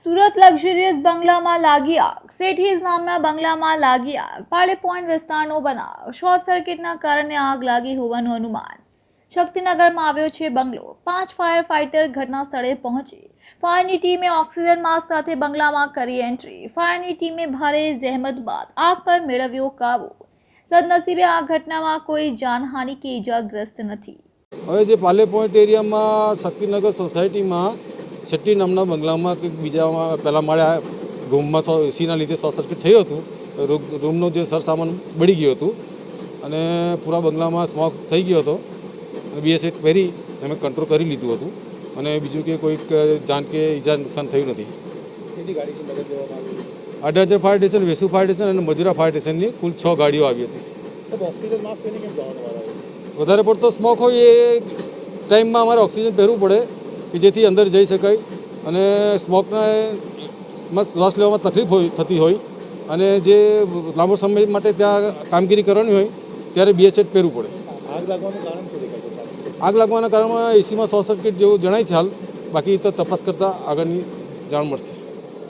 Surat luxurious બંગલામાં લાગી આગ. સેઠીઝ નામના બંગલામાં લાગી આગ. પાળે પોઈન્ટ વિસ્તારનો બનાવ. શોર્ટ સર્કિટના કારણે આગ લાગી હોવાનું અનુમાન. શક્તિનગરમાં આવ્યો છે બંગલો. 5 ફાયર ફાઇટર ઘટના સ્થળે પહોંચી. ફાયરની ટીમે ઓક્સિજન માસ્ક સાથે બંગલામાં કરી એન્ટ્રી. ફાયરની ટીમે ભારે જહેમત બાદ આગ પર મેળવ્યો કાબુ. સદનસીબે આ ઘટનામાં કોઈ જાનહાનિ કે ઇજાગ્રસ્ત નથી. હવે જે પાલે પોઈન્ટ એરિયામાં શક્તિનગર સોસાયટીમાં શેટ્ટી નામના બંગલામાં કંઈક બીજામાં પહેલા માળે રૂમમાં એસીના લીધે શોર્ટ સર્કિટ થયું હતું. રૂમનો જે સરસામાન બળી ગયું હતું અને પૂરા બંગલામાં સ્મોક થઈ ગયો હતો. BS8 પહેરી અમે કંટ્રોલ કરી લીધું હતું અને બીજું કે કોઈક જાન કે ઈજા નુકસાન થયું નથી. 8,000 fire station, Vesu fire station અને મજુરા ફાયર સ્ટેશનની કુલ 6 ગાડીઓ આવી હતી. વધારે પડતો સ્મોક હોય એ ટાઈમમાં અમારે ઓક્સિજન પહેરવું પડે કે જેથી અંદર જઈ શકાય અને સ્મોકમાં શ્વાસ લેવામાં તકલીફ થતી હોય અને જે લાંબો સમય માટે ત્યાં કામગીરી કરવાની હોય ત્યારે BS8 પહેરવું પડે. આગ લાગવાના કારણમાં એસીમાં શોર્ટ સર્કિટ જેવું જણાય છે હાલ. બાકી તો તપાસ કરતાં આગળની જાણ મળશે.